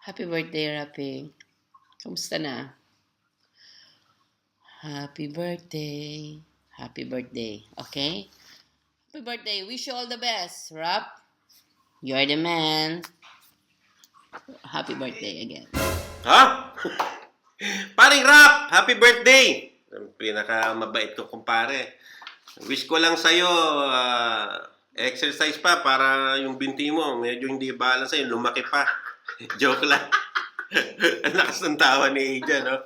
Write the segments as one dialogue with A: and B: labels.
A: Happy birthday, Rapi. Kamusta na? Happy birthday. Happy birthday. Okay? Happy birthday. Wish you all the best, Rap. You're the man. Happy birthday again.
B: Ha? Paring Rap, happy birthday! Ang pinakamabait ko kumpare. Wish ko lang sa'yo, exercise pa para yung binti mo, medyo hindi balance sa'yo, lumaki pa. Joke lang. Ang lakas ng tawa ni Aja, no?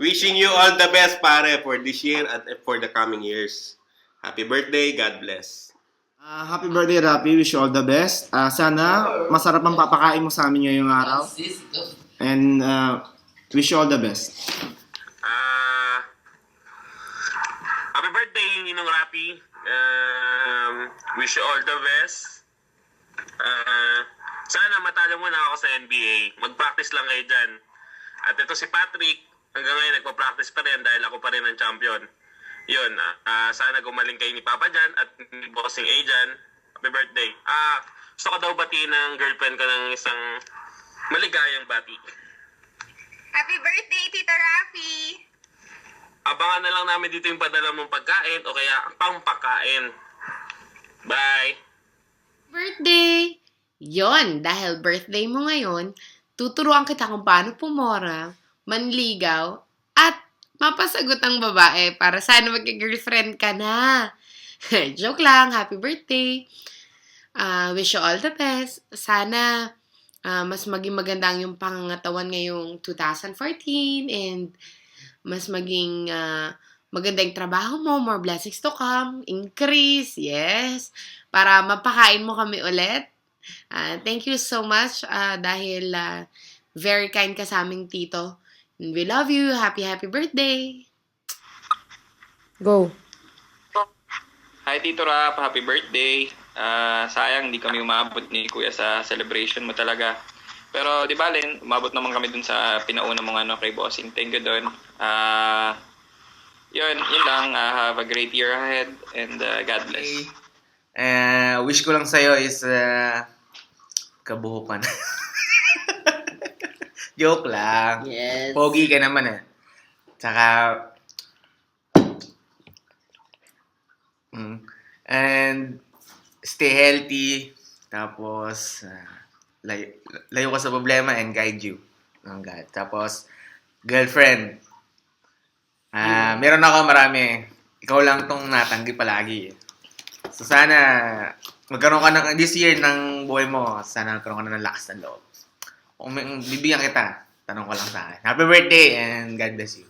B: Wishing you all the best, pare, for this year at for the coming years. Happy birthday, God bless.
C: Happy birthday, Rapi. Wish you all the best. Sana masarap ang papakain mo sa amin ngayong araw. And wish you all the best.
B: Happy birthday, Ninong Rapi. Wish you all the best. Sana matalo mo na ako sa NBA. Mag-practice lang kayo dyan. At ito si Patrick, hanggang ngayon nagpa-practice pa rin dahil ako pa rin ang champion. Yun, sana gumaling kayo ni Papa dyan at ni Bossing A dyan. Happy birthday. Gusto ko daw batiin ng girlfriend ko ng isang maligayang bati.
D: Happy birthday, Tita Rafi!
B: Abangan na lang namin dito yung padala mong pagkain o kaya pangpakain. Bye!
A: Birthday! Yon, dahil birthday mo ngayon, tuturuan kita kung paano pumora, manligaw, at mapasagot ang babae para sana magka-girlfriend ka na. Joke lang, happy birthday. Wish you all the best. Sana mas maging maganda ang yung pangangatawan ngayong 2014 and mas maging maganda yung trabaho mo, more blessings to come, increase, yes, para mapakain mo kami ulit. Thank you so much dahil very kind ka sa aming tito. And we love you. Happy birthday. Go.
E: Hi Tito Rap, happy birthday. Sayang, di kami umabot ni Kuya sa celebration mo talaga. Pero di ba, Len, umabot naman kami dun sa pinauna mong kay Bossing. Thank you dun. Yun lang. Have a great year ahead and God bless.
C: Wish ko lang sa'yo is kabuhukan. Joke lang.
A: Yes.
C: Pogi ka naman eh. Tsaka and stay healthy. Tapos layo ka sa problema and guide you ng God. Tapos girlfriend. Meron ako marami. Ikaw lang tong natanggi palagi eh. So sana magkaroon ka ng this year ng buhay mo, sana magkaroon ka ng lakas ng loob. Kung bibigyan kita, tanong ko lang sa akin. Happy birthday and God bless you.